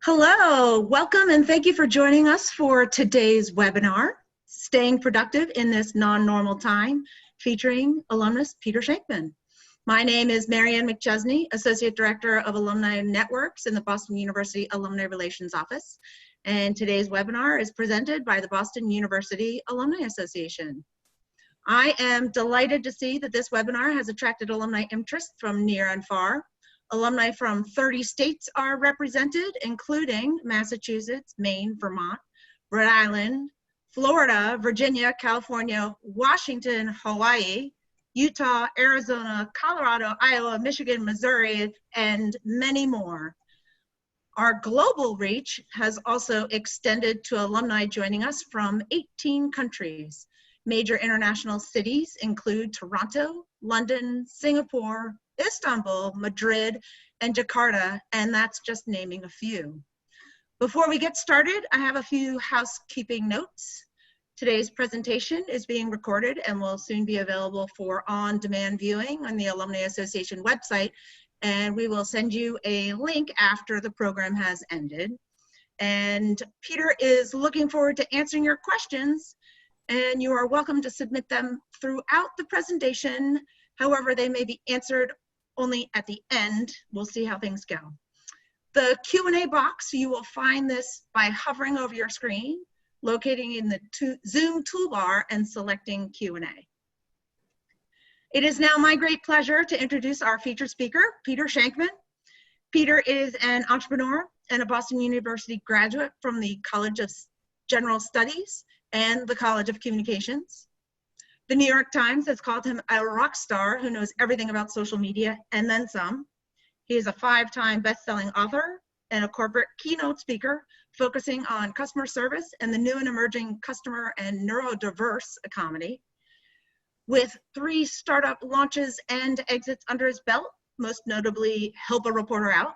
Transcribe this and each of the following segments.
Hello, welcome and thank you for joining us for today's webinar, Staying Productive in This Non-Normal Time, featuring Alumnus Peter Shankman. My name is Marianne McChesney, Associate Director of Alumni Networks in the Boston University Alumni Relations Office. And today's webinar is presented by the Boston University Alumni Association. I am delighted to see that this webinar has attracted alumni interest from near and far. Alumni from 30 states are represented, including Massachusetts, Maine, Vermont, Rhode Island, Florida, Virginia, California, Washington, Hawaii, Utah, Arizona, Colorado, Iowa, Michigan, Missouri, and many more. Our global reach has also extended to alumni joining us from 18 countries. Major international cities include Toronto, London, Singapore, Istanbul, Madrid, and Jakarta, and that's just naming a few. Before we get started, I have a few housekeeping notes. Today's presentation is being recorded and will soon be available for on-demand viewing on the Alumni Association website, and we will send you a link after the program has ended. And Peter is looking forward to answering your questions, and you are welcome to submit them throughout the presentation. However, they may be answered only at the end. We'll see how things go. The Q&A box, you will find this by hovering over your screen, locating in the Zoom toolbar and selecting Q&A. It is now my great pleasure to introduce our featured speaker, Peter Shankman. Peter is an entrepreneur and a Boston University graduate from the College of General Studies and the College of Communications. The New York Times has called him a rock star who knows everything about social media and then some. He is a 5-time best-selling author and a corporate keynote speaker focusing on customer service and the new and emerging customer and neurodiverse economy. With 3 startup launches and exits under his belt, most notably Help a Reporter Out,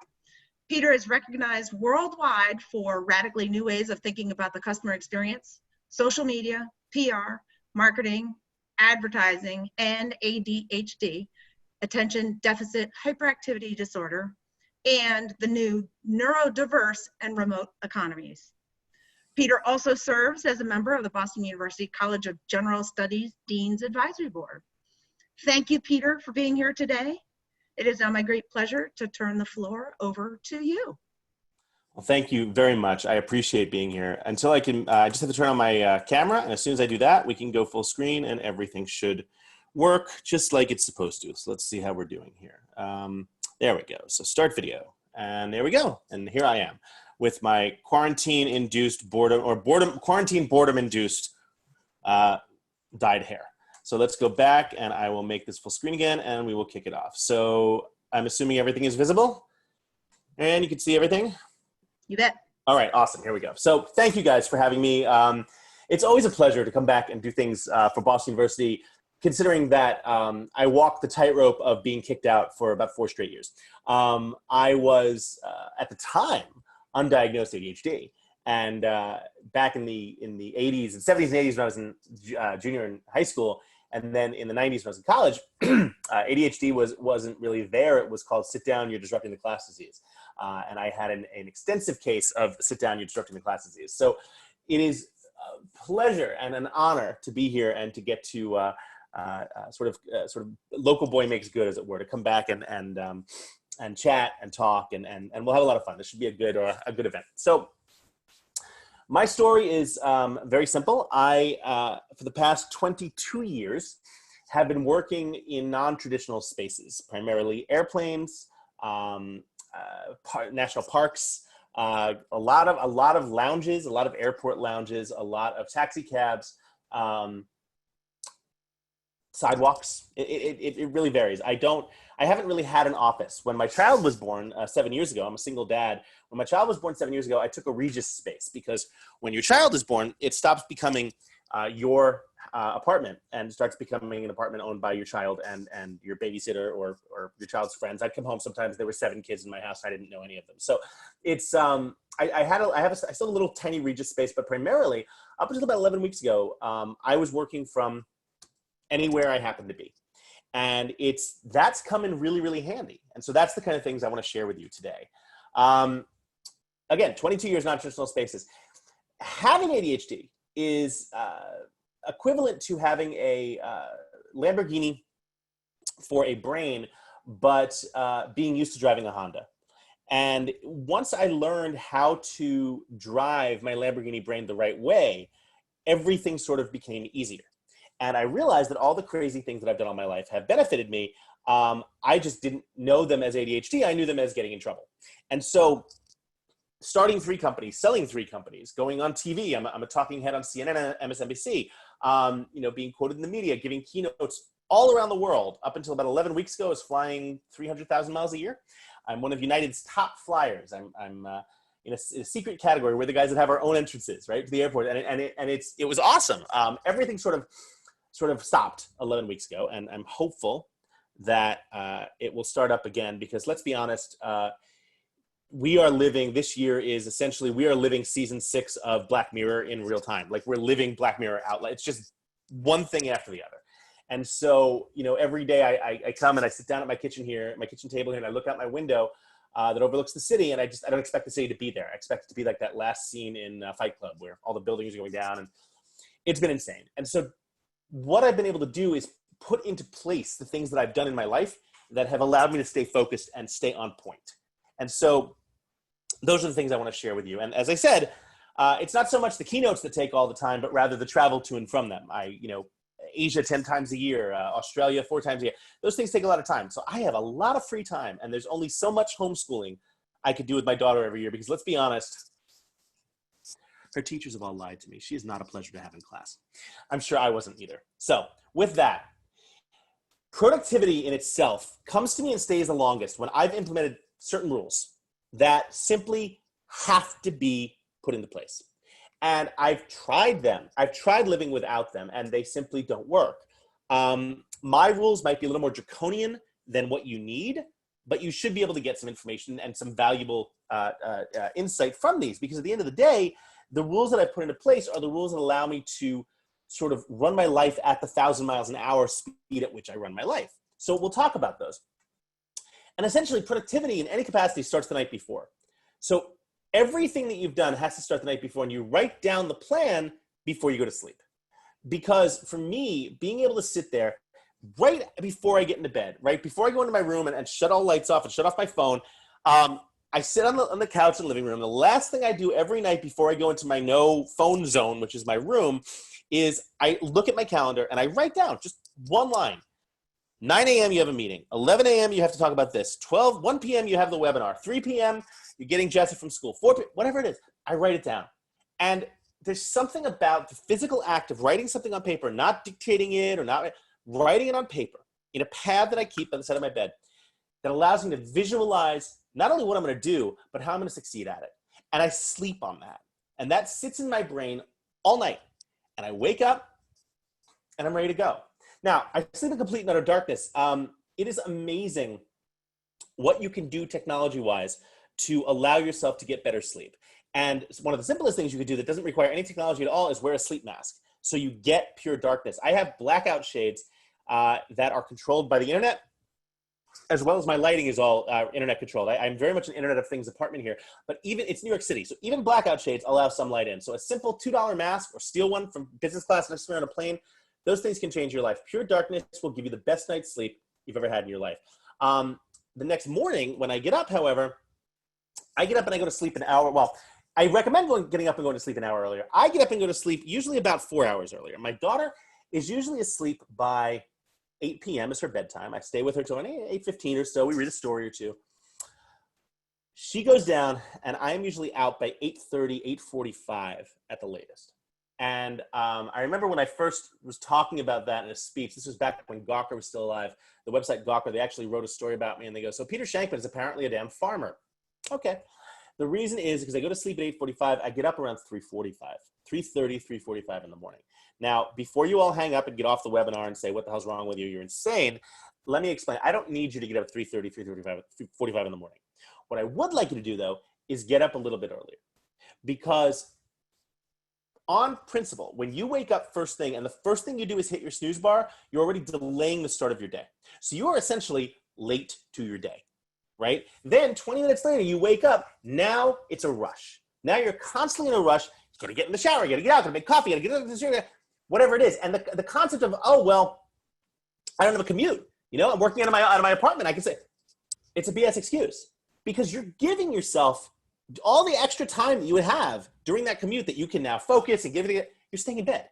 Peter is recognized worldwide for radically new ways of thinking about the customer experience, social media, PR, marketing, advertising, and ADHD, attention deficit hyperactivity disorder, and the new neurodiverse and remote economies. Peter also serves as a member of the Boston University College of General Studies Dean's Advisory Board. Thank you, Peter, for being here today. It is now my great pleasure to turn the floor over to you. Well, thank you very much. I appreciate being here. Until I can, I just have to turn on my camera, and as soon as I do that, we can go full screen and everything should work just like it's supposed to. So let's see how we're doing here. There we go. So start video, and there we go. And here I am with my quarantine-induced boredom, or quarantine boredom-induced dyed hair. So let's go back, and I will make this full screen again, and we will kick it off. So I'm assuming everything is visible, and you can see everything. You bet. All right, awesome. Here we go. So thank you guys for having me. It's always a pleasure to come back and do things for Boston University, considering that I walked the tightrope of being kicked out for about 4 straight years. I was, at the time, undiagnosed ADHD. And back in the 80s and 70s and 80s when I was in junior in high school, and then in the 90s when I was in college, ADHD wasn't really there. It was called sit down, you're disrupting the class disease. And I had an extensive case of sit down, you're disrupting the class disease. So it is a pleasure and an honor to be here and to get to sort of local boy makes good, as it were, to come back and chat and talk, and we'll have a lot of fun. This should be a good event. So my story is very simple. I, for the past 22 years, have been working in non-traditional spaces, primarily airplanes, national parks, a lot of lounges, a lot of airport lounges, a lot of taxi cabs, sidewalks. It really varies. I haven't really had an office. When my child was born 7 years ago, I'm a single dad. When my child was born 7 years ago, I took a Regis space, because when your child is born, it stops becoming your apartment and starts becoming an apartment owned by your child and your babysitter or your child's friends. I'd come home sometimes, there were 7 kids in my house. I didn't know any of them. So it's, I still have a little tiny Regis space, but primarily up until about 11 weeks ago, I was working from anywhere I happened to be. And that's come in really, really handy. And so that's the kind of things I want to share with you today. again, 22 years non-traditional spaces. Having ADHD is equivalent to having a Lamborghini for a brain, but being used to driving a Honda. And once I learned how to drive my Lamborghini brain the right way, everything sort of became easier. And I realized that all the crazy things that I've done all my life have benefited me. I just didn't know them as ADHD. I knew them as getting in trouble. And so starting 3 companies, selling 3 companies, going on TV. I'm a talking head on CNN and MSNBC, being quoted in the media, giving keynotes all around the world. Up until about 11 weeks ago, I was flying 300,000 miles a year. I'm one of United's top flyers. I'm in a secret category. We're the guys that have our own entrances, right, to the airport. And it was awesome. Everything sort of stopped 11 weeks ago. And I'm hopeful that it will start up again, because let's be honest, we are living season 6 of Black Mirror in real time. Like, we're living Black Mirror out. It's just one thing after the other. And so, every day I come and I sit down at my kitchen table here, and I look out my window that overlooks the city, and I don't expect the city to be there. I expect it to be like that last scene in Fight Club where all the buildings are going down, and it's been insane. And so what I've been able to do is put into place the things that I've done in my life that have allowed me to stay focused and stay on point. And so those are the things I want to share with you. And as I said, it's not so much the keynotes that take all the time, but rather the travel to and from them. Asia 10 times a year, Australia 4 times a year. Those things take a lot of time. So I have a lot of free time, and there's only so much homeschooling I could do with my daughter every year, because let's be honest, her teachers have all lied to me. She is not a pleasure to have in class. I'm sure I wasn't either. So with that, productivity in itself comes to me and stays the longest when I've implemented certain rules that simply have to be put into place. And I've tried them. I've tried living without them, and they simply don't work. My rules might be a little more draconian than what you need, but you should be able to get some information and some valuable insight from these, because at the end of the day, the rules that I put into place are the rules that allow me to sort of run my life at the 1,000 miles an hour speed at which I run my life. So we'll talk about those. And essentially, productivity in any capacity starts the night before. So everything that you've done has to start the night before, and you write down the plan before you go to sleep. Because for me, being able to sit there right before I get into bed, right before I go into my room and shut all lights off and shut off my phone, I sit on the couch in the living room. The last thing I do every night before I go into my no phone zone, which is my room, is I look at my calendar and I write down just one line. 9 a.m. you have a meeting. 11 a.m. you have to talk about this. 1 p.m. you have the webinar. 3 p.m. you're getting Jessica from school. 4 p.m. whatever it is, I write it down. And there's something about the physical act of writing something on paper, not dictating it or not writing it on paper in a pad that I keep on the side of my bed, that allows me to visualize not only what I'm going to do, but how I'm going to succeed at it. And I sleep on that. And that sits in my brain all night. And I wake up and I'm ready to go. Now, I sleep in complete and utter darkness. It is amazing what you can do technology-wise to allow yourself to get better sleep. And one of the simplest things you could do that doesn't require any technology at all is wear a sleep mask, so you get pure darkness. I have blackout shades that are controlled by the internet, as well as my lighting is all internet controlled. I'm very much an Internet of Things apartment here, but it's New York City, so even blackout shades allow some light in. So a simple $2 mask, or steal one from business class next to me on a plane, those things can change your life. Pure darkness will give you the best night's sleep you've ever had in your life. The next morning, when I get up, however, I get up and I go to sleep an hour. Well, I recommend getting up and going to sleep an hour earlier. I get up and go to sleep usually about 4 hours earlier. My daughter is usually asleep by 8 p.m. is her bedtime. I stay with her till 8:15 or so. We read a story or two. She goes down, and I am usually out by 8:30, 8:45 at the latest. And I remember when I first was talking about that in a speech, this was back when Gawker was still alive, the website Gawker, they actually wrote a story about me, and they go, so Peter Shankman is apparently a damn farmer. Okay. The reason is because I go to sleep at 8:45, I get up around 3:45, 3:30, 3:45 in the morning. Now, before you all hang up and get off the webinar and say, what the hell's wrong with you? You're insane. Let me explain. I don't need you to get up at 3:30, 3:45, 3:45 in the morning. What I would like you to do, though, is get up a little bit earlier. Because on principle, when you wake up first thing and the first thing you do is hit your snooze bar, you're already delaying the start of your day. So you are essentially late to your day. right? Then 20 minutes later, you wake up. Now it's a rush. Now you're constantly in a rush. You gotta get in the shower, you gotta get out, gotta make coffee, you gotta get out of the shower, whatever it is. And the concept of, oh, well, I don't have a commute. I'm working out of my apartment. I can say it's a BS excuse because you're giving yourself all the extra time that you would have during that commute that you can now focus and you're staying in bed,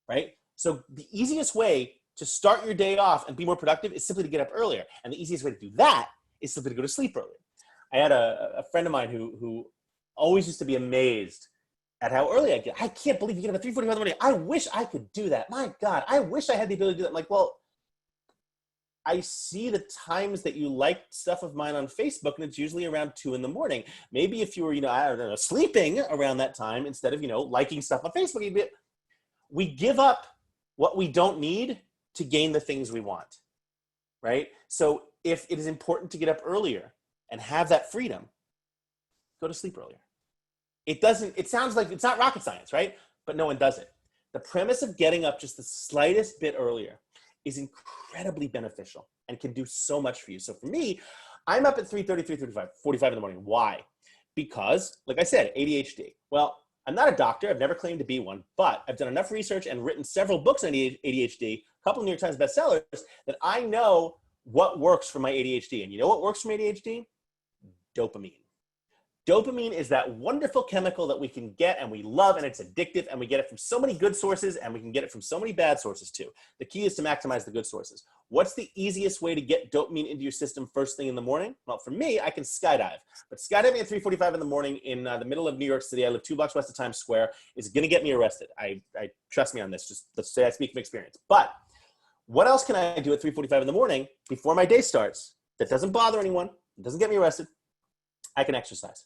right? So the easiest way to start your day off and be more productive is simply to get up earlier. And the easiest way to do that is simply to go to sleep earlier. I had a friend of mine who always used to be amazed at how early I get. I can't believe you get up at 3:45 in the morning. I wish I could do that. My God, I wish I had the ability to do that. I'm like, well, I see the times that you like stuff of mine on Facebook, and it's usually around 2 in the morning. Maybe if you were, I don't know, sleeping around that time instead of, liking stuff on Facebook, we give up what we don't need to gain the things we want, right? So if it is important to get up earlier and have that freedom, go to sleep earlier. It sounds like it's not rocket science, right? But no one does it. The premise of getting up just the slightest bit earlier is incredibly beneficial and can do so much for you. So for me, I'm up at 3:30, 3:35, 45 in the morning. Why? Because, like I said, ADHD. Well, I'm not a doctor. I've never claimed to be one, but I've done enough research and written several books on ADHD, a couple of New York Times bestsellers, that I know what works for my ADHD. And you know what works for my ADHD? Dopamine. Dopamine is that wonderful chemical that we can get and we love, and it's addictive, and we get it from so many good sources and we can get it from so many bad sources too. The key is to maximize the good sources. What's the easiest way to get dopamine into your system first thing in the morning? Well, for me, I can skydive. But skydiving at 3:45 in the morning in the middle of New York City, I live 2 blocks west of Times Square, is going to get me arrested. I trust me on this. Just let's say I speak from experience. But what else can I do at 3:45 in the morning before my day starts that doesn't bother anyone, doesn't get me arrested? I can exercise.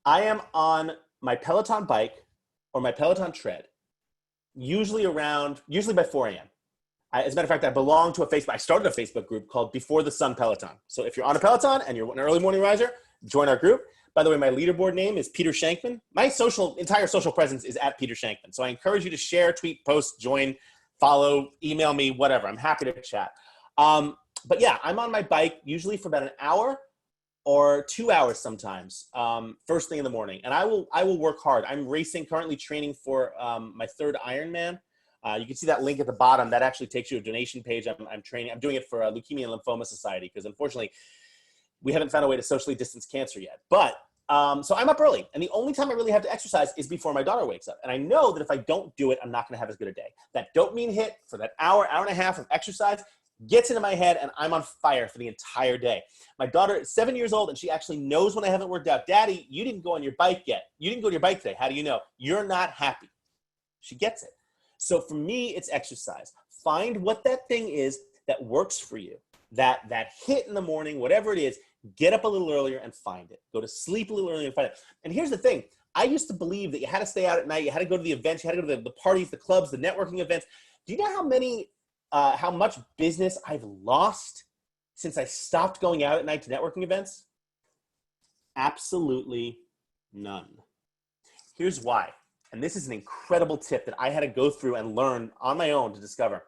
I am on my Peloton bike or my Peloton tread, usually by 4 a.m. As a matter of fact, I started a Facebook group called Before the Sun Peloton. So if you're on a Peloton and you're an early morning riser, join our group. By the way, my leaderboard name is Peter Shankman. My entire social presence is at Peter Shankman. So I encourage you to share, tweet, post, join, follow, email me, whatever. I'm happy to chat. But yeah, I'm on my bike usually for about an hour or 2 hours sometimes, first thing in the morning. And I will work hard. I'm currently training for my 3rd Ironman. You can see that link at the bottom. That actually takes you to a donation page. I'm doing it for Leukemia and Lymphoma Society, because unfortunately, we haven't found a way to socially distance cancer yet. But, so I'm up early. And the only time I really have to exercise is before my daughter wakes up. And I know that if I don't do it, I'm not gonna have as good a day. That dopamine hit for that hour and a half of exercise gets into my head, and I'm on fire for the entire day. My daughter is 7 years old, and she actually knows when I haven't worked out. Daddy, you didn't go on your bike yet. You didn't go to your bike today. How do you know? You're not happy. She gets it. So for me, it's exercise. Find what that thing is that works for you. That hit in the morning, whatever it is, get up a little earlier and find it. Go to sleep a little earlier and find it. And here's the thing. I used to believe that you had to stay out at night. You had to go to the events. You had to go to the parties, the clubs, the networking events. Do you know how much business I've lost since I stopped going out at night to networking events? Absolutely none. Here's why. And this is an incredible tip that I had to go through and learn on my own to discover.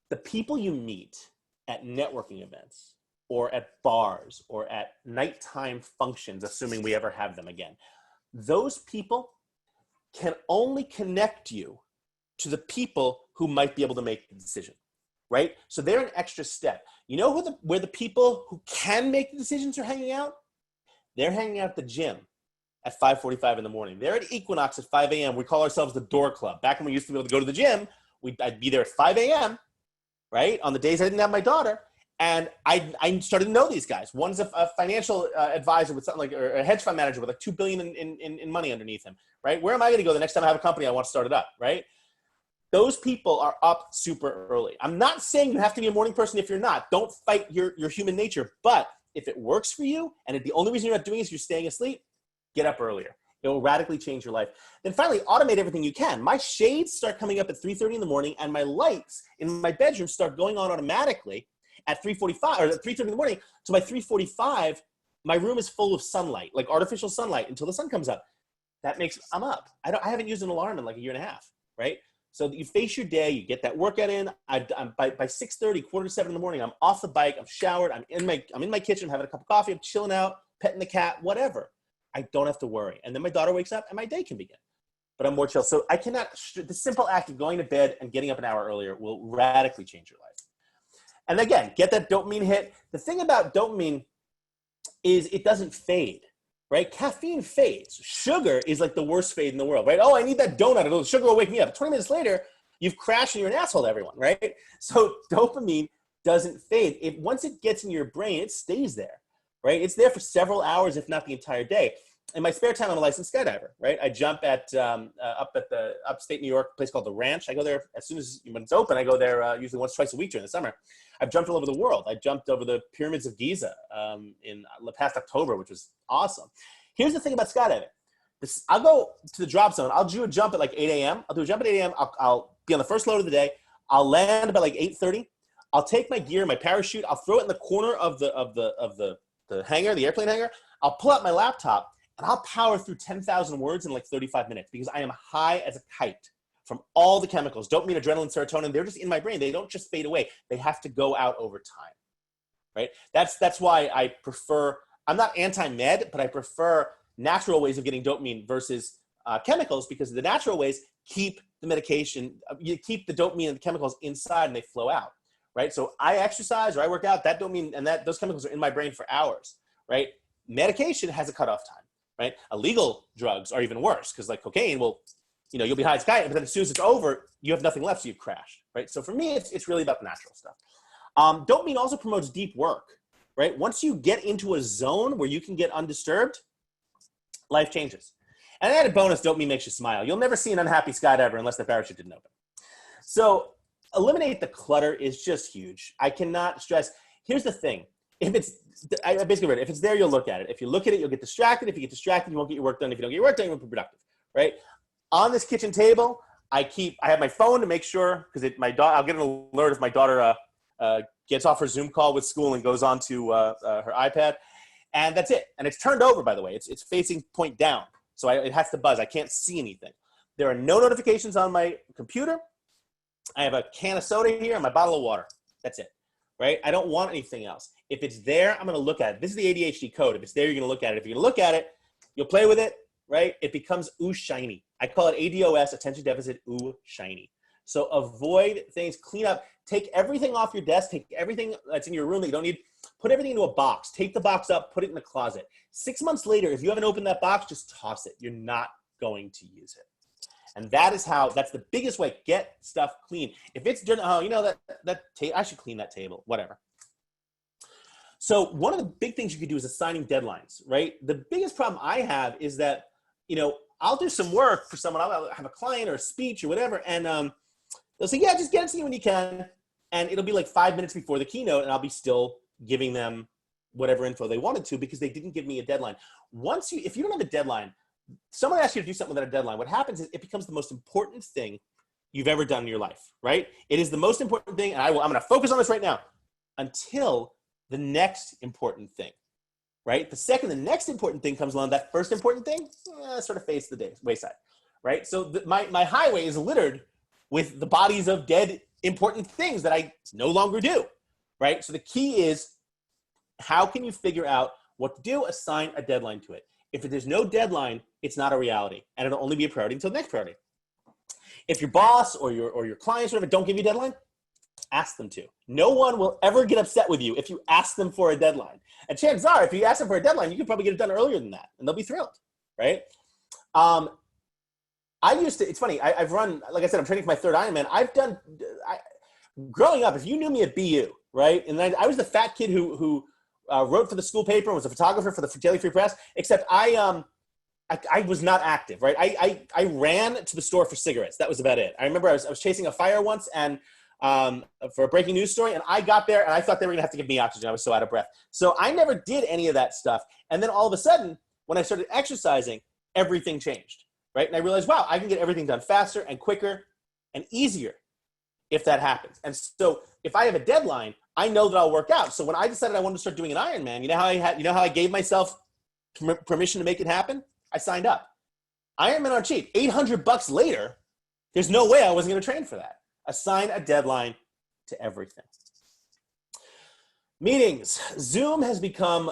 The people you meet at networking events or at bars or at nighttime functions, assuming we ever have them again, those people can only connect you to the people who might be able to make the decision, right? So they're an extra step. You know where the people who can make the decisions are hanging out? They're hanging out at the gym at 5:45 in the morning. They're at Equinox at 5 a.m. We call ourselves the Door Club. Back when we used to be able to go to the gym, I'd be there at 5 a.m., right? On the days I didn't have my daughter. And I started to know these guys. One's a financial advisor with something like, or a hedge fund manager with like $2 billion in money underneath him, right? Where am I going to go the next time I have a company I want to start it up, right? Those people are up super early. I'm not saying you have to be a morning person if you're not. Don't fight your human nature. But if it works for you, and if the only reason you're not doing it is you're staying asleep, get up earlier. It will radically change your life. Then finally, automate everything you can. My shades start coming up at 3:30 in the morning, and my lights in my bedroom start going on automatically at 3:45 or at 3:30 in the morning. So by 3:45, my room is full of sunlight, like artificial sunlight, until the sun comes up. I'm up. I haven't used an alarm in like a year and a half, right? So that you face your day, you get that workout in. I'm by 6:30, quarter to 7 in the morning, I'm off the bike, I'm showered, I'm in my kitchen, I'm having a cup of coffee, I'm chilling out, petting the cat, whatever. I don't have to worry. And then my daughter wakes up and my day can begin. But I'm more chill. So I cannot, the simple act of going to bed and getting up an hour earlier will radically change your life. And again, get that dopamine hit. The thing about dopamine is it doesn't fade, right? Caffeine fades. Sugar is like the worst fade in the world, right? Oh, I need that donut. Sugar will wake me up. 20 minutes later, you've crashed and you're an asshole to everyone, right? So dopamine doesn't fade. Once it gets in your brain, it stays there, right? It's there for several hours, if not the entire day. In my spare time, I'm a licensed skydiver, right? I jump up at the upstate New York place called the Ranch. I go there as soon as when it's open. I go there usually once, twice a week during the summer. I've jumped all over the world. I jumped over the pyramids of Giza in past October, which was awesome. Here's the thing about skydiving. I'll go to the drop zone. I'll do a jump at like 8 a.m. I'll do a jump at 8 a.m. I'll be on the first load of the day. I'll land about like 8:30. I'll take my gear, my parachute. I'll throw it in the corner of the hangar, the airplane hangar. I'll pull out my laptop. And I'll power through 10,000 words in like 35 minutes because I am high as a kite from all the chemicals, dopamine, adrenaline, serotonin. They're just in my brain. They don't just fade away. They have to go out over time, right? That's why I prefer, I'm not anti-med, but I prefer natural ways of getting dopamine versus chemicals because the natural ways keep the medication, you keep the dopamine and the chemicals inside and they flow out, right? So I exercise or I work out, that dopamine and those chemicals are in my brain for hours, right? Medication has a cutoff time. Right? Illegal drugs are even worse because like cocaine will, you'll be high as a kite, but then as soon as it's over, you have nothing left, so you've crashed, right? So for me, it's really about the natural stuff. Dopamine also promotes deep work, right? Once you get into a zone where you can get undisturbed, life changes. And an added bonus, dopamine makes you smile. You'll never see an unhappy skydiver unless the parachute didn't open. So eliminate the clutter is just huge. I cannot stress. Here's the thing. If it's there, you'll look at it. If you look at it, you'll get distracted. If you get distracted, you won't get your work done. If you don't get your work done, you won't be productive, right? On this kitchen table, I have my phone to make sure, because I'll get an alert if my daughter gets off her Zoom call with school and goes on to her iPad. And that's it. And it's turned over, by the way. It's facing point down. So it has to buzz. I can't see anything. There are no notifications on my computer. I have a can of soda here and my bottle of water. That's it. Right? I don't want anything else. If it's there, I'm going to look at it. This is the ADHD code. If it's there, you're going to look at it. If you're going to look at it, you'll play with it, right? It becomes ooh shiny. I call it ADOS, attention deficit ooh shiny. So avoid things, clean up, take everything off your desk, take everything that's in your room that you don't need, put everything into a box, take the box up, put it in the closet. 6 months later, if you haven't opened that box, just toss it. You're not going to use it. And that's the biggest way. Get stuff clean. If it's done, I should clean that table, whatever. So one of the big things you could do is assigning deadlines, right? The biggest problem I have is that, I'll do some work for someone. I'll have a client or a speech or whatever. And they'll say, yeah, just get it to me when you can. And it'll be like 5 minutes before the keynote. And I'll be still giving them whatever info they wanted to because they didn't give me a deadline. If you don't have a deadline, someone asks you to do something without a deadline, what happens is it becomes the most important thing you've ever done in your life, right? It is the most important thing, and I'm going to focus on this right now until the next important thing, right? The second the next important thing comes along, that first important thing sort of fades to the wayside, right? So my highway is littered with the bodies of dead important things that I no longer do, right? So the key is, how can you figure out what to do? Assign a deadline to it. If there's no deadline, it's not a reality, and it'll only be a priority until the next priority. If your boss or your clients or whatever don't give you a deadline, ask them to. No one will ever get upset with you if you ask them for a deadline. And chances are, if you ask them for a deadline, you could probably get it done earlier than that, and they'll be thrilled, right? It's funny, I've run, like I said, I'm training for my third Ironman. Growing up, if you knew me at BU, right? And I was the fat kid who wrote for the school paper and was a photographer for the Daily Free Press, except I was not active, right? I ran to the store for cigarettes. That was about it. I remember I was chasing a fire once and for a breaking news story, and I got there and I thought they were gonna have to give me oxygen. I was so out of breath. So I never did any of that stuff. And then all of a sudden, when I started exercising, everything changed, right? And I realized, wow, I can get everything done faster and quicker and easier if that happens. And so if I have a deadline, I know that I'll work out. So when I decided I wanted to start doing an Ironman, you know how I gave myself permission to make it happen? I signed up. Ironman aren't cheap. $800 later, There's no way I wasn't going to train for that. Assign a deadline to everything. Meetings. Zoom has become,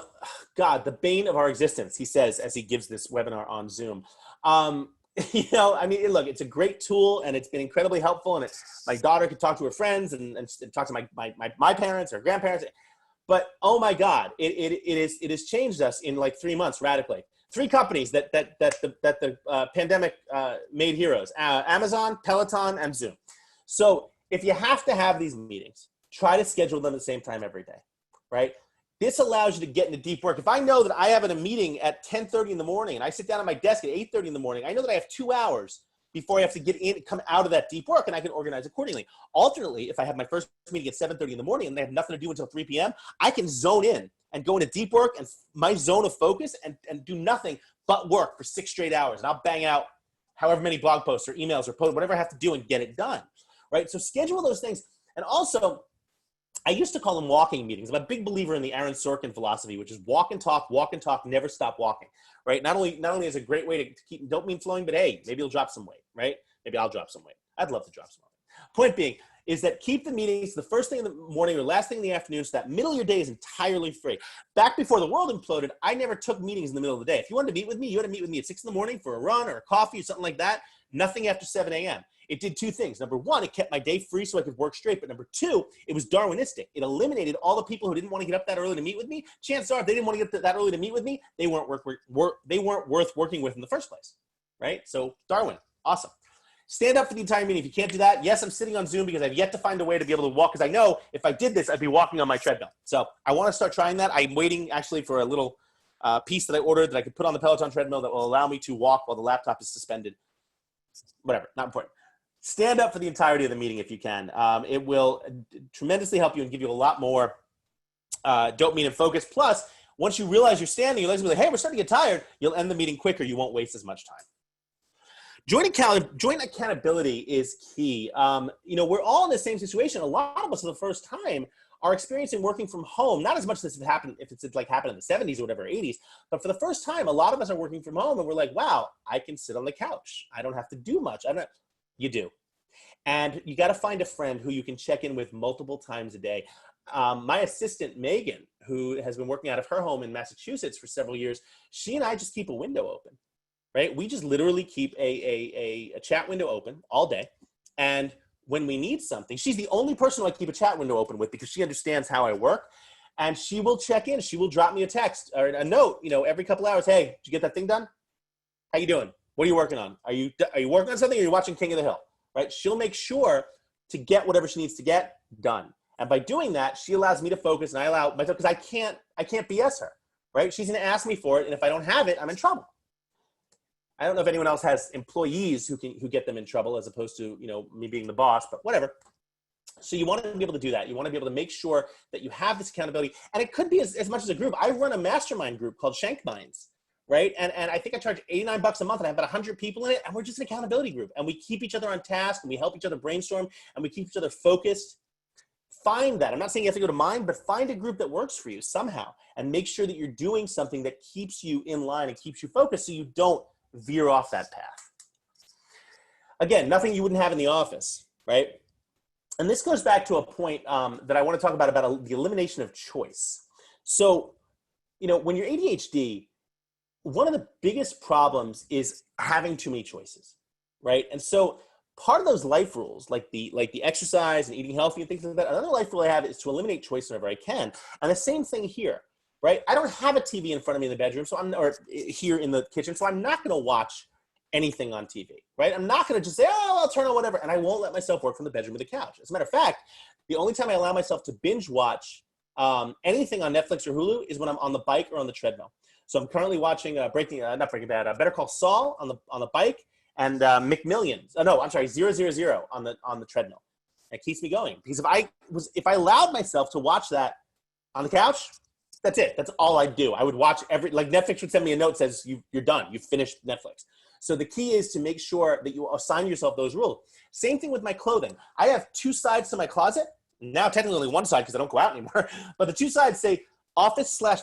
God, the bane of our existence, he says as he gives this webinar on Zoom. Look, it's a great tool and it's been incredibly helpful. And my daughter could talk to her friends and talk to my parents or grandparents. But oh my God, it has changed us in like 3 months radically. 3 companies that the pandemic made heroes: Amazon, Peloton, and Zoom. So if you have to have these meetings, try to schedule them at the same time every day, right? This allows you to get into deep work. If I know that I have a meeting at 10:30 in the morning and I sit down at my desk at 8:30 in the morning, I know that I have 2 hours before I have to come out of that deep work, and I can organize accordingly. Alternately, if I have my first meeting at 7:30 in the morning and they have nothing to do until 3 p.m., I can zone in and go into deep work and my zone of focus and do nothing but work for 6 straight hours. And I'll bang out however many blog posts or emails or posts, whatever I have to do and get it done, right? So schedule those things. And also, I used to call them walking meetings. I'm a big believer in the Aaron Sorkin philosophy, which is walk and talk, never stop walking, right? Not only is it a great way to keep dopamine flowing, but hey, maybe you'll drop some weight, right? Maybe I'll drop some weight. I'd love to drop some weight. Point being is that keep the meetings the first thing in the morning or last thing in the afternoon so that middle of your day is entirely free. Back before the world imploded, I never took meetings in the middle of the day. If you wanted to meet with me, you had to meet with me at 6 in the morning for a run or a coffee or something like that. Nothing after 7 a.m. It did 2 things. Number 1, it kept my day free so I could work straight. But number 2, it was Darwinistic. It eliminated all the people who didn't want to get up that early to meet with me. Chances are, if they didn't want to get that early to meet with me, they weren't worth working with in the first place, right? So Darwin, awesome. Stand up for the entire meeting. If you can't do that, yes, I'm sitting on Zoom because I've yet to find a way to be able to walk, because I know if I did this, I'd be walking on my treadmill. So I want to start trying that. I'm waiting actually for a little piece that I ordered that I could put on the Peloton treadmill that will allow me to walk while the laptop is suspended. Whatever, not important. Stand up for the entirety of the meeting if you can. It will tremendously help you and give you a lot more dopamine and focus. Plus, once you realize you're standing, you'll be like, hey, we're starting to get tired. You'll end the meeting quicker. You won't waste as much time. Joint accountability is key. We're all in the same situation. A lot of us for the first time are experiencing working from home, not as much as it happened if it's like happened in the 70s or whatever, 80s, but for the first time, a lot of us are working from home and we're like, wow, I can sit on the couch. I don't have to do much. You do. And you got to find a friend who you can check in with multiple times a day. My assistant, Megan, who has been working out of her home in Massachusetts for several years, she and I just keep a window open, right? We just literally keep a chat window open all day. And when we need something, she's the only person who I keep a chat window open with because she understands how I work. And she will check in. She will drop me a text or a note, every couple hours. Hey, did you get that thing done? How you doing? What are you working on? Are you working on something or are you watching King of the Hill? Right? She'll make sure to get whatever she needs to get done. And by doing that, she allows me to focus and I allow myself, because I can't BS her, right? She's going to ask me for it. And if I don't have it, I'm in trouble. I don't know if anyone else has employees who get them in trouble as opposed to, me being the boss, but whatever. So you want to be able to do that. You want to be able to make sure that you have this accountability. And it could be as much as a group. I run a mastermind group called Shankminds. Right? And I think I charge $89 a month and I have about 100 people in it. And we're just an accountability group. And we keep each other on task and we help each other brainstorm and we keep each other focused. Find that. I'm not saying you have to go to mine, but find a group that works for you somehow and make sure that you're doing something that keeps you in line and keeps you focused so you don't veer off that path. Again, nothing you wouldn't have in the office, right? And this goes back to a point that I want to talk about the elimination of choice. So, when you're ADHD, one of the biggest problems is having too many choices, right? And so part of those life rules, like the exercise and eating healthy and things like that, another life rule I have is to eliminate choice whenever I can. And the same thing here, right? I don't have a TV in front of me in the bedroom, or here in the kitchen, so I'm not going to watch anything on TV, right? I'm not going to just say, oh, I'll turn on whatever, and I won't let myself work from the bedroom or the couch. As a matter of fact, the only time I allow myself to binge watch anything on Netflix or Hulu is when I'm on the bike or on the treadmill. So I'm currently watching Better Call Saul on the bike, and McMillions. 000 on the treadmill. It keeps me going because if I allowed myself to watch that on the couch, that's it. That's all I do. I would watch Netflix would send me a note that says you're done. You've finished Netflix. So the key is to make sure that you assign yourself those rules. Same thing with my clothing. I have 2 sides to my closet. Now technically only 1 side because I don't go out anymore. But the 2 sides say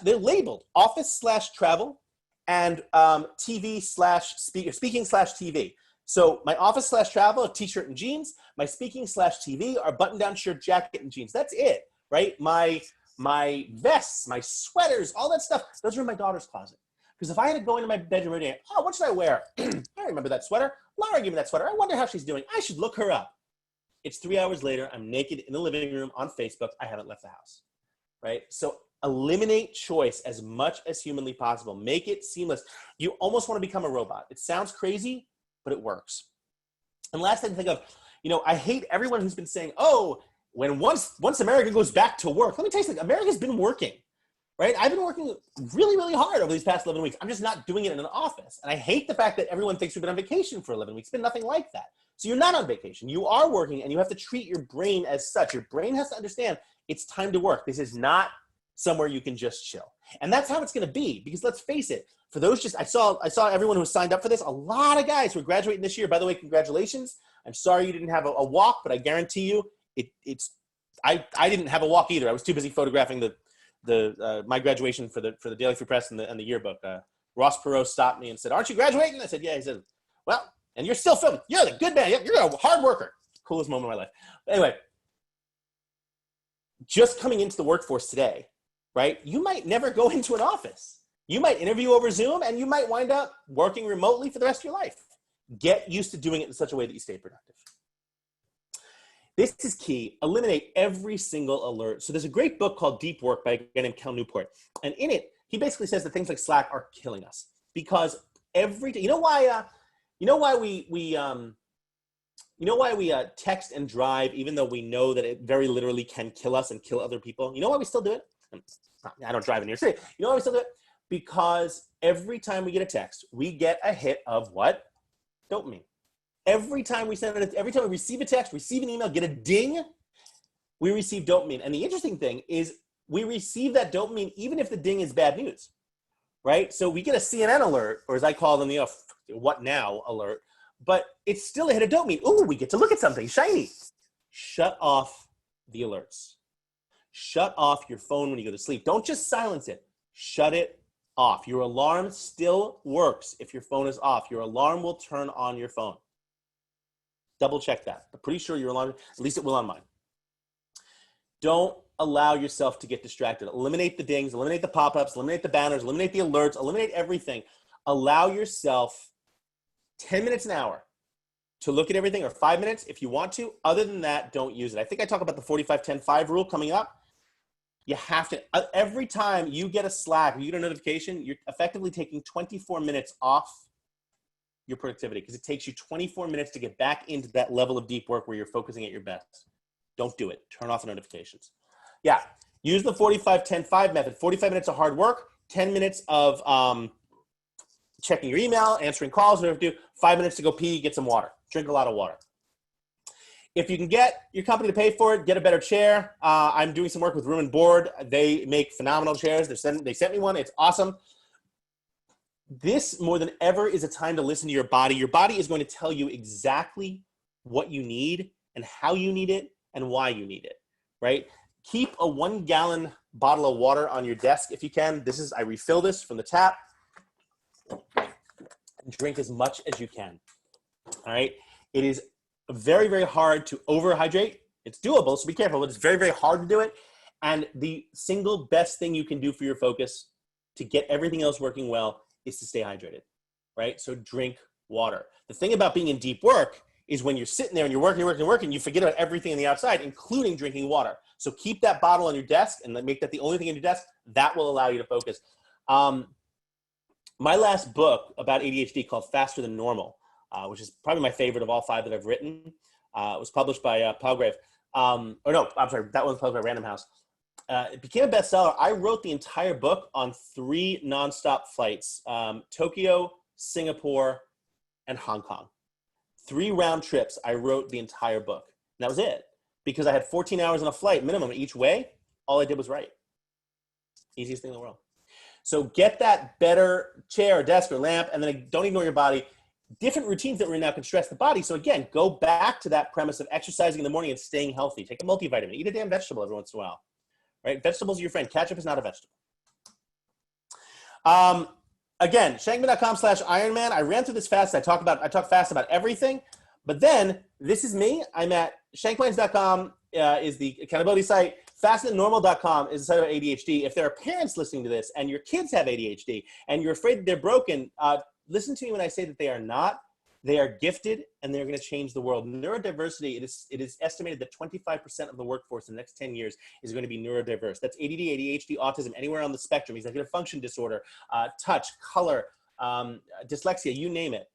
they're labeled office/travel and TV/speaking/TV. So my office / travel, a t-shirt and jeans. My speaking / TV are button-down shirt, jacket, and jeans. That's it, right? My vests, my sweaters, all that stuff, those are in my daughter's closet. Because if I had to go into my bedroom every day, oh, what should I wear? I remember that sweater. Laura gave me that sweater. I wonder how she's doing. I should look her up. It's 3 hours later. I'm naked in the living room on Facebook. I haven't left the house, right? So eliminate choice as much as humanly possible. Make it seamless. You almost want to become a robot. It sounds crazy, but it works. And last thing to think of, I hate everyone who's been saying, oh, once America goes back to work. Let me tell you something. America's been working, right? I've been working really, really hard over these past 11 weeks. I'm just not doing it in an office. And I hate the fact that everyone thinks we've been on vacation for 11 weeks. It's been nothing like that. So you're not on vacation. You are working, and you have to treat your brain as such. Your brain has to understand it's time to work. This is not somewhere you can just chill. And that's how it's going to be, because let's face it, for those I saw everyone who signed up for this, a lot of guys who are graduating this year. By the way, congratulations. I'm sorry you didn't have a walk, but I guarantee you I didn't have a walk either. I was too busy photographing my graduation for the Daily Free Press and the yearbook. Ross Perot stopped me and said, "Aren't you graduating?" I said, "Yeah." He said, "Well, and you're still filming. You're the good man. You're a hard worker." Coolest moment of my life. But anyway, just coming into the workforce today, right? You might never go into an office. You might interview over Zoom, and you might wind up working remotely for the rest of your life. Get used to doing it in such a way that you stay productive. This is key. Eliminate every single alert. So there's a great book called Deep Work by a guy named Cal Newport. And in it, he basically says that things like Slack are killing us, because every day, you know why we text and drive, even though we know that it very literally can kill us and kill other people? You know why we still do it? I don't drive in New York City. You know why we still do it? Because every time we get a text, we get a hit of what? Dopamine. Every time we receive a text, receive an email, get a ding, we receive dopamine. And the interesting thing is we receive that dopamine even if the ding is bad news, right? So we get a CNN alert, or as I call them, what now alert, but it's still a hit of dopamine. Ooh, we get to look at something shiny. Shut off the alerts. Shut off your phone when you go to sleep. Don't just silence it. Shut it off. Your alarm still works if your phone is off. Your alarm will turn on your phone. Double check that. I'm pretty sure your alarm, at least it will on mine. Don't allow yourself to get distracted. Eliminate the dings, eliminate the pop-ups, eliminate the banners, eliminate the alerts, eliminate everything. Allow yourself 10 minutes an hour to look at everything, or 5 minutes if you want to. Other than that, don't use it. I think I talk about the 45-10-5 rule coming up. You have to, every time you get a Slack, or you get a notification, you're effectively taking 24 minutes off your productivity, because it takes you 24 minutes to get back into that level of deep work where you're focusing at your best. Don't do it. Turn off the notifications. Yeah, use the 45-10-5 method. 45 minutes of hard work, 10 minutes of checking your email, answering calls, whatever you do, 5 minutes to go pee, get some water. Drink a lot of water. If you can get your company to pay for it, get a better chair. I'm doing some work with Room and Board. They make phenomenal chairs. They sent me one. It's awesome. This, more than ever, is a time to listen to your body. Your body is going to tell you exactly what you need and how you need it and why you need it, right? Keep a 1 gallon bottle of water on your desk if you can. I refill this from the tap. Drink as much as you can, all right? It is very, very hard to overhydrate. It's doable, so be careful, but it's very, very hard to do it. And the single best thing you can do for your focus to get everything else working well is to stay hydrated, right? So drink water. The thing about being in deep work is when you're sitting there and you're working, you forget about everything on the outside, including drinking water. So keep that bottle on your desk and make that the only thing on your desk. That will allow you to focus. My last book about ADHD, called Faster Than Normal, which is probably my favorite of all 5 that I've written, was published by Palgrave. That one's published by Random House. It became a bestseller. I wrote the entire book on 3 nonstop flights, Tokyo, Singapore, and Hong Kong. 3 round trips. I wrote the entire book. And that was it. Because I had 14 hours on a flight minimum each way. All I did was write. Easiest thing in the world. So get that better chair or desk or lamp, and then don't ignore your body. Different routines that we're in now can stress the body. So again, go back to that premise of exercising in the morning and staying healthy. Take a multivitamin. Eat a damn vegetable every once in a while. Right? Vegetables are your friend. Ketchup is not a vegetable. Again, shankman.com/Ironman. I ran through this fast. I talk fast about everything. But then this is me. I'm at shankminds.com is the accountability site. Fastandnormal.com is the site of ADHD. If there are parents listening to this and your kids have ADHD and you're afraid that they're broken, listen to me when I say that they are not. They are gifted and they're going to change the world. Neurodiversity, it is estimated that 25% of the workforce in the next 10 years is going to be neurodiverse. That's ADD, ADHD, autism, anywhere on the spectrum, executive function disorder, touch, color, dyslexia, you name it.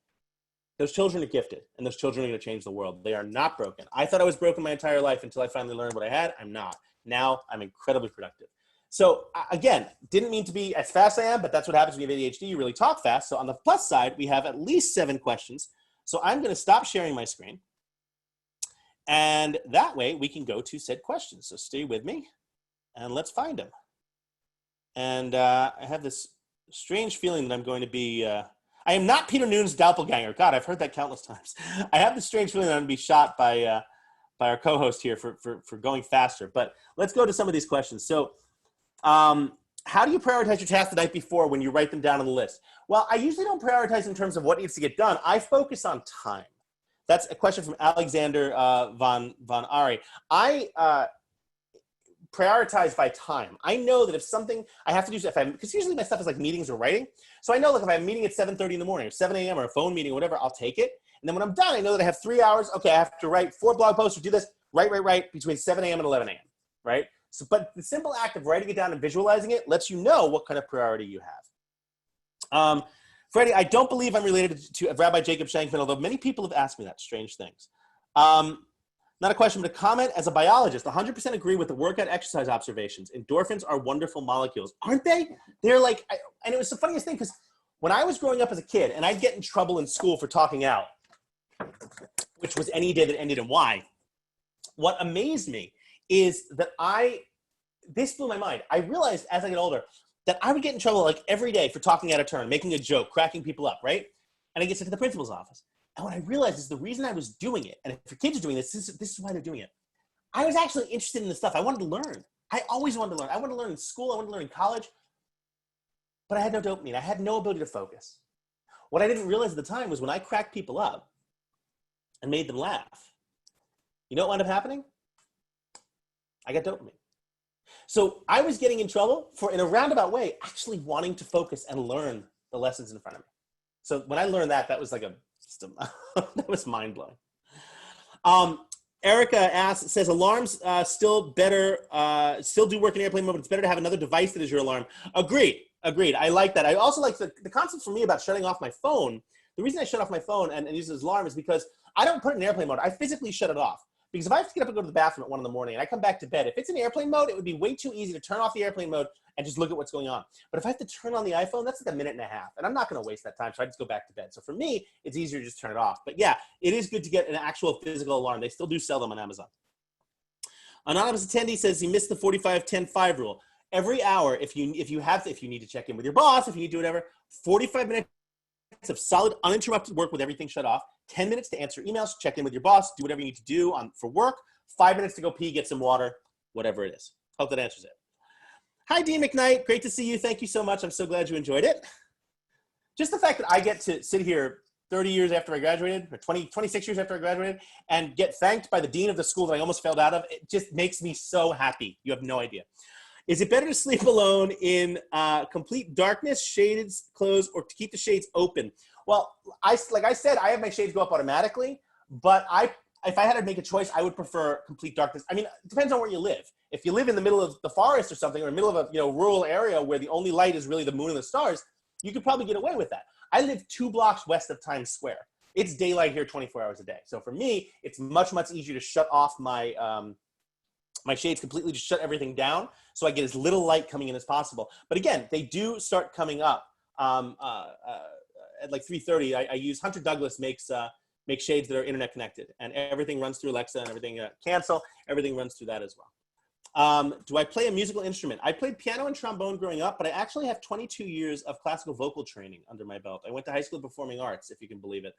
Those children are gifted and those children are going to change the world. They are not broken. I thought I was broken my entire life until I finally learned what I had. I'm not. Now I'm incredibly productive. So again, didn't mean to be as fast as I am, but that's what happens when you have ADHD. You really talk fast. So on the plus side, we have at least 7 questions. So I'm going to stop sharing my screen. And that way we can go to said questions. So stay with me and let's find them. And I have this strange feeling that I'm going to be, I am not Peter Noon's doppelganger. God, I've heard that countless times. I have this strange feeling that I'm going to be shot by our co-host here for going faster. But let's go to some of these questions. So how do you prioritize your tasks the night before when you write them down on the list? Well, I usually don't prioritize in terms of what needs to get done. I focus on time. That's a question from Alexander von Ari. I prioritize by time. I know that if something I have to do, because usually my stuff is like meetings or writing. So I know like if I have a meeting at 7:30 in the morning or 7 a.m. or a phone meeting or whatever, I'll take it. And then when I'm done, I know that I have 3 hours. Okay, I have to write 4 blog posts or do this, write between 7 a.m. and 11 a.m., right? So, but the simple act of writing it down and visualizing it lets you know what kind of priority you have. Freddie, I don't believe I'm related to Rabbi Jacob Shankman, although many people have asked me that, strange things. Not a question, but a comment. As a biologist, 100% agree with the workout exercise observations. Endorphins are wonderful molecules, aren't they? They're like, and it was the funniest thing because when I was growing up as a kid and I'd get in trouble in school for talking out, which was any day that ended in Y, what amazed me is that this blew my mind. I realized as I get older that I would get in trouble like every day for talking out of turn, making a joke, cracking people up, right? And I get sent to the principal's office. And what I realized is the reason I was doing it, and if your kids are doing this is why they're doing it. I was actually interested in the stuff. I wanted to learn. I always wanted to learn. I wanted to learn in school. I wanted to learn in college. But I had no dopamine. I had no ability to focus. What I didn't realize at the time was when I cracked people up and made them laugh, you know what wound up happening? I got dopamine. So I was getting in trouble for, in a roundabout way, actually wanting to focus and learn the lessons in front of me. So when I learned that, that was like that was mind-blowing. Erica says alarms still do work in airplane mode, but it's better to have another device that is your alarm. Agreed. I like that. I also like the concept for me about shutting off my phone. The reason I shut off my phone and use it as an alarm is because I don't put it in airplane mode. I physically shut it off. Because if I have to get up and go to the bathroom at 1 in the morning and I come back to bed, if it's in airplane mode, it would be way too easy to turn off the airplane mode and just look at what's going on. But if I have to turn on the iPhone, that's like a minute and a half. And I'm not going to waste that time, so I just go back to bed. So for me, it's easier to just turn it off. But yeah, it is good to get an actual physical alarm. They still do sell them on Amazon. Anonymous attendee says he missed the 45-10-5 rule. Every hour, if you need to check in with your boss, if you need to do whatever, 45 minutes of solid, uninterrupted work with everything shut off, 10 minutes to answer emails, check in with your boss, do whatever you need to do for work, 5 minutes to go pee, get some water, whatever it is. Hope that answers it. Hi, Dean McKnight. Great to see you. Thank you so much. I'm so glad you enjoyed it. Just the fact that I get to sit here 30 years after I graduated, or 26 years after I graduated, and get thanked by the dean of the school that I almost failed out of, it just makes me so happy. You have no idea. Is it better to sleep alone in complete darkness, shaded clothes, or to keep the shades open? Well, like I said, I have my shades go up automatically, but if I had to make a choice, I would prefer complete darkness. I mean, it depends on where you live. If you live in the middle of the forest or something, or in the middle of a rural area where the only light is really the moon and the stars, you could probably get away with that. I live 2 blocks west of Times Square. It's daylight here 24 hours a day. So for me, it's much, much easier to shut off my my shades completely, just shut everything down so I get as little light coming in as possible. But again, they do start coming up at like 3:30. I use Hunter Douglas makes shades that are internet connected, and everything runs through Alexa, and everything everything runs through that as well. Do I play a musical instrument? I played piano and trombone growing up, but I actually have 22 years of classical vocal training under my belt. I went to high school of performing arts, if you can believe it,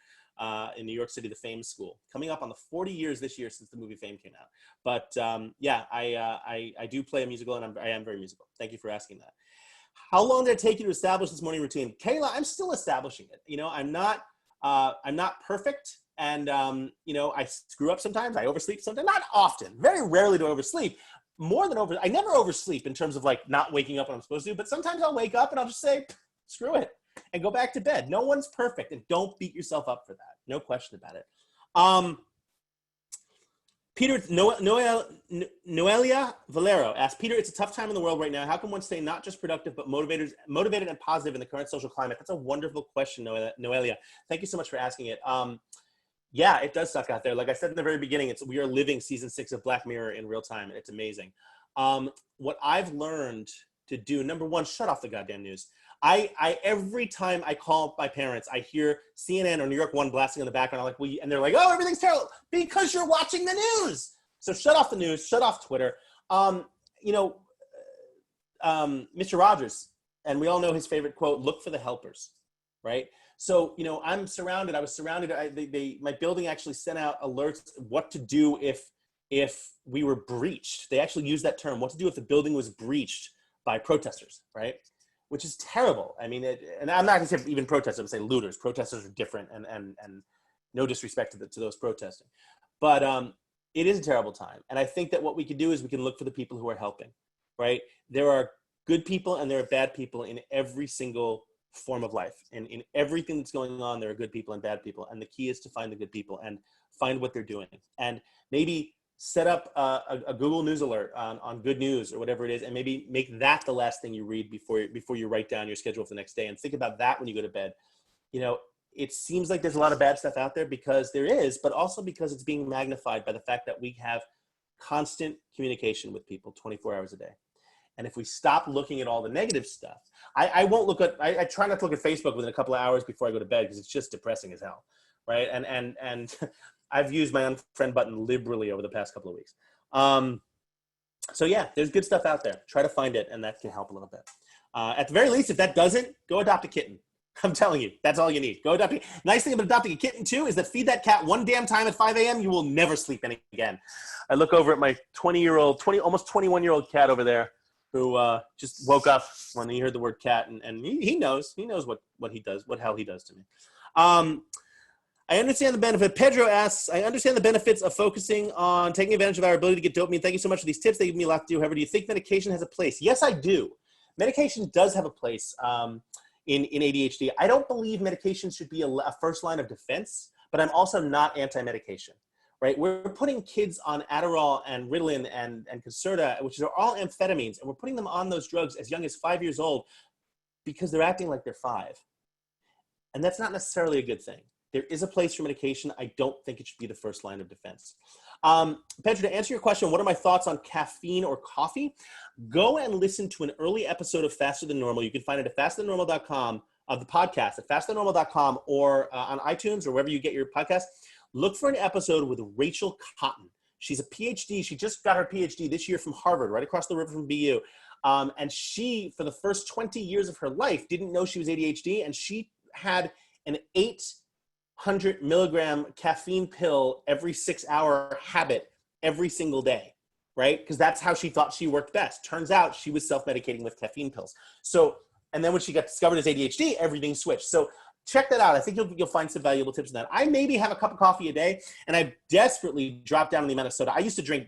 in New York City, the Fame School. Coming up on the 40 years this year since the movie Fame came out. But yeah, I do play a musical, and I am very musical. Thank you for asking that. How long did it take you to establish this morning routine? Kayla, I'm still establishing it. You know, I'm not perfect. And, you know, I screw up sometimes. I oversleep sometimes. Not often. Very rarely do I oversleep. I never oversleep in terms of like not waking up when I'm supposed to. But sometimes I'll wake up and I'll just say, screw it, and go back to bed. No one's perfect. And don't beat yourself up for that. No question about it. Noelia Valero asked, Peter, it's a tough time in the world right now. How can one stay not just productive, but motivated and positive in the current social climate? That's a wonderful question, Noelia. Thank you so much for asking it. Yeah, it does suck out there. Like I said in the very beginning, we are living season 6 of Black Mirror in real time, and it's amazing. What I've learned to do, number one, shut off the goddamn news. Every time I call my parents, I hear CNN or New York One blasting in the background. I'm like, and they're like, oh, everything's terrible because you're watching the news. So shut off the news, shut off Twitter. Mr. Rogers, and we all know his favorite quote, look for the helpers, right? So, you know, I was surrounded. My building actually sent out alerts what to do if we were breached. They actually used that term, what to do if the building was breached by protesters, right? Which is terrible. I mean, and I'm not going to say even protesters, I'm saying looters. Protesters are different, and no disrespect to those protesting. But it is a terrible time. And I think that what we can do is we can look for the people who are helping, right? There are good people and there are bad people in every single form of life. And in everything that's going on, there are good people and bad people. And the key is to find the good people and find what they're doing. And maybe set up a Google News alert on good news or whatever it is, and maybe make that the last thing you read before you write down your schedule for the next day, and think about that when you go to bed. You know, it seems like there's a lot of bad stuff out there because there is, but also because it's being magnified by the fact that we have constant communication with people 24 hours a day. And if we stop looking at all the negative stuff, I try not to look at Facebook within a couple of hours before I go to bed because it's just depressing as hell, right? And I've used my unfriend button liberally over the past couple of weeks. So yeah, there's good stuff out there. Try to find it, and that can help a little bit. At the very least, if that doesn't, go adopt a kitten. I'm telling you, that's all you need. Go adopt a kitten. Nice thing about adopting a kitten too is that feed that cat one damn time at 5 a.m., you will never sleep any again. I look over at my almost 21-year-old cat over there who just woke up when he heard the word cat, and he knows what he does, what hell he does to me. I understand the benefit. Pedro asks, I understand the benefits of focusing on taking advantage of our ability to get dopamine. Thank you so much for these tips. They give me a lot to do. However, do you think medication has a place? Yes, I do. Medication does have a place in ADHD. I don't believe medication should be a first line of defense, but I'm also not anti-medication, right? We're putting kids on Adderall and Ritalin and Concerta, which are all amphetamines, and we're putting them on those drugs as young as 5 years old because they're acting like they're 5. And that's not necessarily a good thing. There is a place for medication. I don't think it should be the first line of defense. Pedro, to answer your question, what are my thoughts on caffeine or coffee? Go and listen to an early episode of Faster Than Normal. You can find it at fasterthannormal.com, of the podcast at fasterthannormal.com, or on iTunes or wherever you get your podcast. Look for an episode with Rachel Cotton. She's a PhD. She just got her PhD this year from Harvard, right across the river from BU. And she, for the first 20 years of her life, didn't know she was ADHD, and she had an 800 milligram caffeine pill every 6-hour habit every single day, right? Because that's how she thought she worked best. Turns out she was self-medicating with caffeine pills. So, and then when she got discovered as ADHD, everything switched. So check that out. I think you'll find some valuable tips in that. I maybe have a cup of coffee a day, and I've desperately dropped down on the amount of soda. I used to drink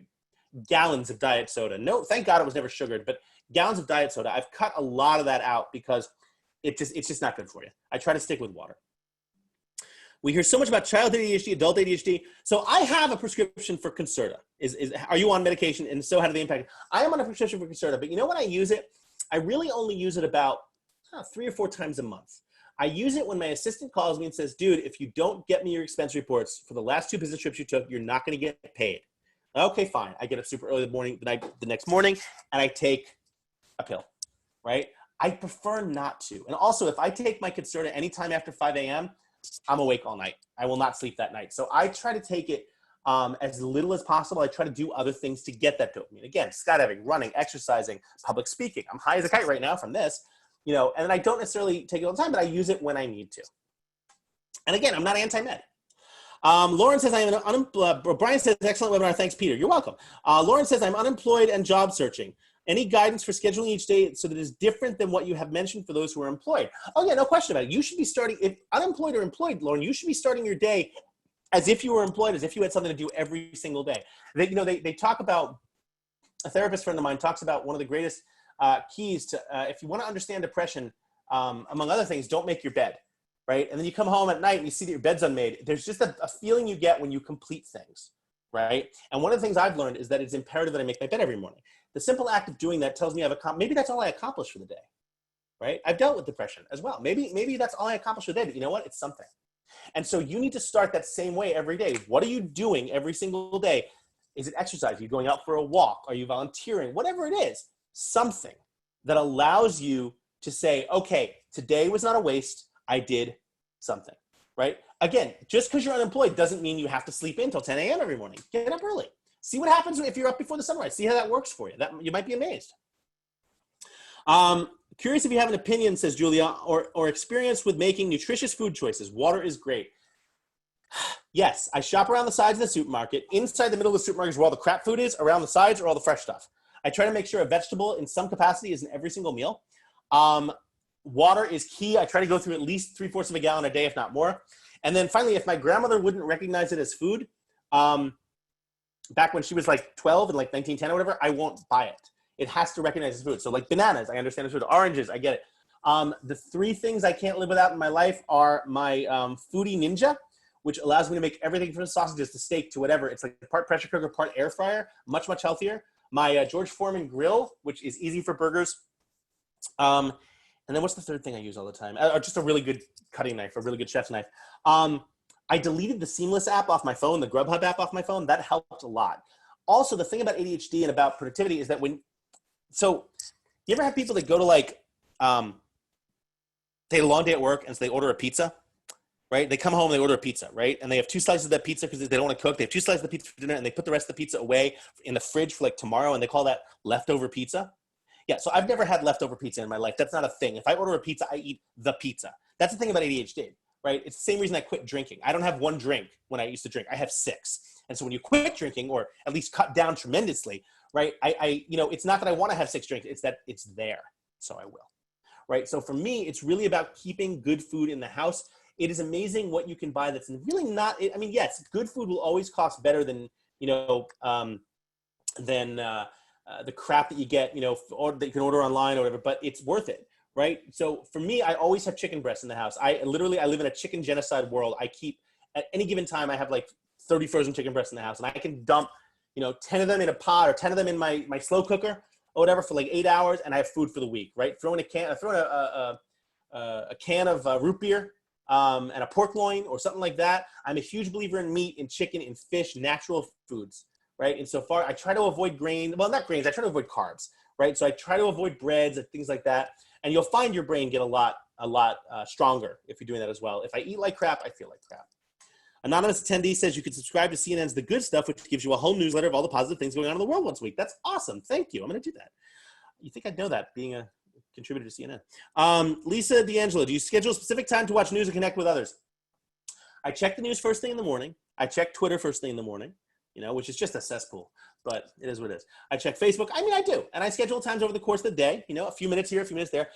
gallons of diet soda. No, thank God it was never sugared, but gallons of diet soda. I've cut a lot of that out because it's just not good for you. I try to stick with water. We hear so much about child ADHD, adult ADHD. So I have a prescription for Concerta. Are you on medication? And so how do they impact it? I am on a prescription for Concerta, but you know when I use it? I really only use it about 3 or 4 times a month. I use it when my assistant calls me and says, dude, if you don't get me your expense reports for the last 2 business trips you took, you're not going to get paid. Okay, fine. I get up super early the next morning, and I take a pill, right? I prefer not to. And also, if I take my Concerta anytime after 5 a.m., I'm awake all night. I will not sleep that night. So I try to take it as little as possible. I try to do other things to get that dopamine. Again, skydiving, running, exercising, public speaking. I'm high as a kite right now from this, and I don't necessarily take it all the time, but I use it when I need to. And again, I'm not anti-med. Lauren says, Brian says, excellent webinar. Thanks, Peter. You're welcome. Lauren says, I'm unemployed and job searching. Any guidance for scheduling each day so that it is different than what you have mentioned for those who are employed? Oh yeah, no question about it. You should be starting, if unemployed or employed, Lauren, you should be starting your day as if you were employed, as if you had something to do every single day. They talk about, a therapist friend of mine talks about one of the greatest keys to, if you want to understand depression, among other things, don't make your bed, right? And then you come home at night and you see that your bed's unmade. There's just a feeling you get when you complete things, right? And one of the things I've learned is that it's imperative that I make my bed every morning. The simple act of doing that tells me maybe that's all I accomplished for the day, right? I've dealt with depression as well. Maybe that's all I accomplished for the day, but you know what? It's something. And so you need to start that same way every day. What are you doing every single day? Is it exercise? Are you going out for a walk? Are you volunteering? Whatever it is, something that allows you to say, okay, today was not a waste. I did something, right? Again, just because you're unemployed doesn't mean you have to sleep in until 10 a.m. every morning. Get up early. See what happens if you're up before the sunrise. See how that works for you. You might be amazed. Curious if you have an opinion, says Julia, or experience with making nutritious food choices. Water is great. Yes, I shop around the sides of the supermarket. Inside the middle of the supermarket is where all the crap food is. Around the sides are all the fresh stuff. I try to make sure a vegetable in some capacity is in every single meal. Water is key. I try to go through at least 3/4 of a gallon a day, if not more. And then finally, if my grandmother wouldn't recognize it as food, back when she was like 12 in like 1910 or whatever, I won't buy it. It has to recognize as food. So like bananas, I understand it's food. Oranges, I get it. The 3 things I can't live without in my life are my Foodie Ninja, which allows me to make everything from sausages to steak to whatever. It's like part pressure cooker, part air fryer, much, much healthier. My George Foreman grill, which is easy for burgers. And then what's the 3rd thing I use all the time? Just a really good cutting knife, a really good chef's knife. I deleted the Seamless app off my phone, the Grubhub app off my phone. That helped a lot. Also, the thing about ADHD and about productivity is that so you ever have people that go to like, they had a long day at work and so they order a pizza, right? They come home and they order a pizza, right? And they have 2 slices of that pizza because they don't want to cook. They have 2 slices of the pizza for dinner and they put the rest of the pizza away in the fridge for like tomorrow and they call that leftover pizza. Yeah, so I've never had leftover pizza in my life. That's not a thing. If I order a pizza, I eat the pizza. That's the thing about ADHD, right? It's the same reason I quit drinking. I don't have 1 drink when I used to drink. I have 6. And so when you quit drinking, or at least cut down tremendously, right? It's not that I want to have 6 drinks. It's that it's there, so I will, right? So for me, it's really about keeping good food in the house. It is amazing what you can buy that's really not. I mean, yes, good food will always cost better than the crap that you get, or that you can order online or whatever. But it's worth it, right? So for me, I always have chicken breasts in the house. I live in a chicken genocide world. I keep at any given time, I have like 30 frozen chicken breasts in the house, and I can dump 10 of them in a pot or 10 of them in my slow cooker or whatever for like 8 hours, and I have food for the week, right? Throw in a can of root beer and a pork loin or something like that. I'm a huge believer in meat, in chicken, in fish, natural foods, right? And so far, I try to avoid not grains, I try to avoid carbs, right? So I try to avoid breads and things like that. And you'll find your brain get a lot stronger if you're doing that as well. If I eat like crap, I feel like crap. Anonymous attendee says you can subscribe to CNN's The Good Stuff, which gives you a whole newsletter of all the positive things going on in the world once a week. That's awesome. Thank you. I'm going to do that. You think I'd know that, being a contributor to CNN. Lisa D'Angelo, do you schedule a specific time to watch news and connect with others? I check the news first thing in the morning. I check Twitter first thing in the morning, which is just a cesspool, but it is what it is. I check Facebook. I mean, I do. And I schedule times over the course of the day, a few minutes here, a few minutes there.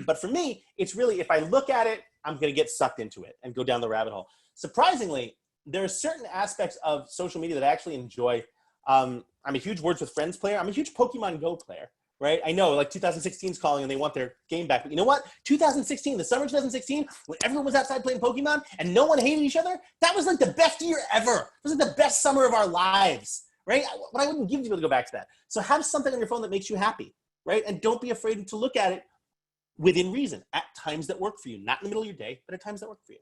But for me, it's really, if I look at it, I'm going to get sucked into it and go down the rabbit hole. Surprisingly, there are certain aspects of social media that I actually enjoy. I'm a huge Words with Friends player. I'm a huge Pokemon Go player, right? I know, like 2016 is calling and they want their game back. But you know what? 2016, the summer of 2016, when everyone was outside playing Pokemon and no one hated each other, that was like the best year ever. It was like the best summer of our lives, right? What I wouldn't give to be able to go back to that. So have something on your phone that makes you happy, right? And don't be afraid to look at it within reason, at times that work for you. Not in the middle of your day, but at times that work for you.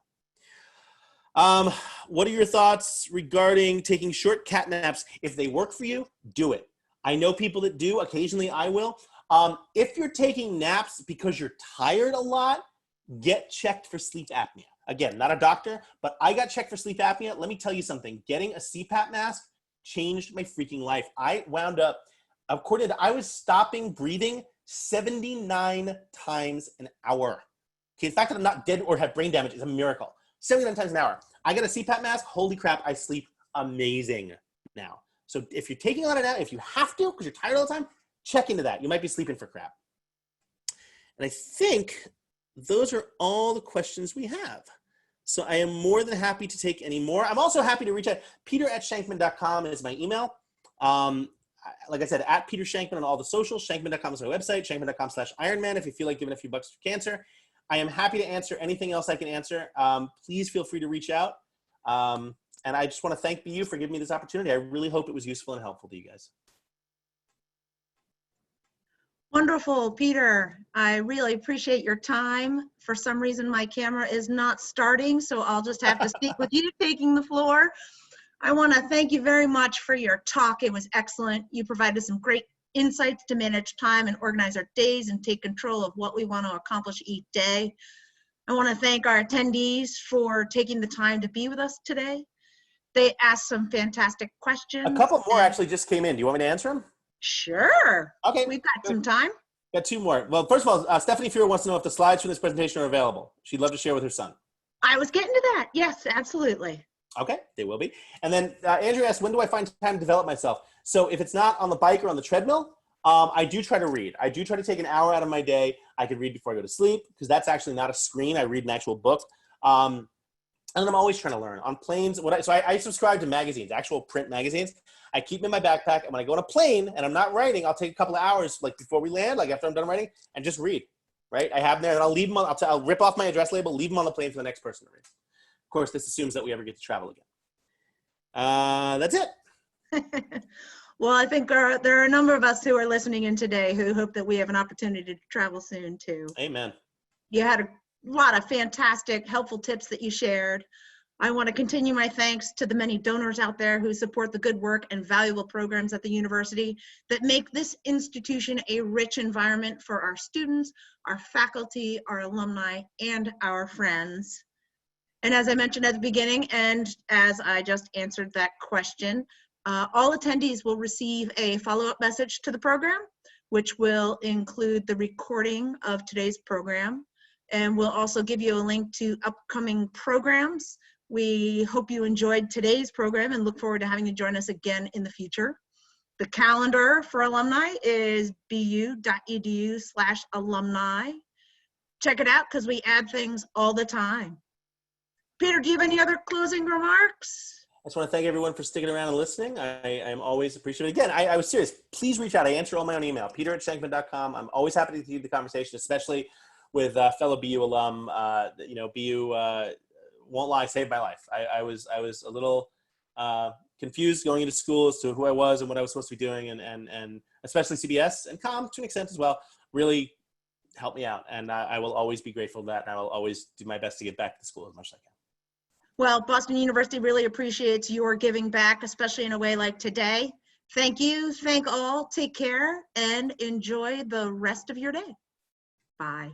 What are your thoughts regarding taking short cat naps? If they work for you, do it. I know people that do. Occasionally I will. If you're taking naps because you're tired a lot, get checked for sleep apnea. Again, not a doctor, but I got checked for sleep apnea. Let me tell you something. Getting a CPAP mask changed my freaking life. I wound up, I was stopping breathing 79 times an hour. Okay, the fact that I'm not dead or have brain damage is a miracle. 79 times an hour. I got a CPAP mask. Holy crap, I sleep amazing now. So if you're taking a lot of naps, if you have to, because you're tired all the time, check into that. You might be sleeping for crap. And I think those are all the questions we have. So I am more than happy to take any more. I'm also happy to reach out. peter@shankman.com is my email. Like I said, at Peter Shankman on all the socials. Shankman.com is my website. Shankman.com/Ironman if you feel like giving a few bucks for cancer. I am happy to answer anything else I can answer. Please feel free to reach out. And I just want to thank BU for giving me this opportunity. I really hope it was useful and helpful to you guys. Wonderful, Peter. I really appreciate your time. For some reason, my camera is not starting, so I'll just have to speak with you taking the floor. I want to thank you very much for your talk. It was excellent. You provided some great insights to manage time and organize our days and take control of what we want to accomplish each day. I want to thank our attendees for taking the time to be with us today. They asked some fantastic questions. A couple more actually just came in. Do you want me to answer them? Sure. Okay. We've got some time. Got two more. Well, first of all, Stephanie Fuhrer wants to know if the slides from this presentation are available. She'd love to share with her son. I was getting to that. Yes, absolutely. Okay, they will be. And then Andrew asked, when do I find time to develop myself? So if it's not on the bike or on the treadmill, I do try to read. I do try to take an hour out of my day. I could read before I go to sleep because that's actually not a screen. I read an actual book. And I'm always trying to learn. On planes, I subscribe to magazines, actual print magazines. I keep them in my backpack, and when I go on a plane and I'm not writing, I'll take a couple of hours, like before we land, like after I'm done writing, and just read, right? I have them there, and I'll leave them on, I'll rip off my address label, leave them on the plane for the next person to read. Of course, this assumes that we ever get to travel again. That's it. Well, I think there are a number of us who are listening in today who hope that we have an opportunity to travel soon too. Amen. You had a lot of fantastic, helpful tips that you shared. I want to continue my thanks to the many donors out there who support the good work and valuable programs at the university that make this institution a rich environment for our students, our faculty, our alumni, and our friends. And as I mentioned at the beginning, and as I just answered that question, all attendees will receive a follow-up message to the program, which will include the recording of today's program. And we'll also give you a link to upcoming programs. We hope you enjoyed today's program and look forward to having you join us again in the future. The calendar for alumni is bu.edu/alumni. Check it out because we add things all the time. Peter, do you have any other closing remarks? I just want to thank everyone for sticking around and listening. I am always appreciative. Again, I was serious. Please reach out. I answer all my own email, peter@shankman.com. I'm always happy to keep the conversation, especially with fellow BU alum. BU won't lie, saved my life. I was a little confused going into school as to who I was and what I was supposed to be doing, and especially CBS and COM to an extent as well, really helped me out. And I will always be grateful for that, and I will always do my best to get back to school as much as I can. Well, Boston University really appreciates your giving back, especially in a way like today. Thank you, thank all, take care, and enjoy the rest of your day. Bye.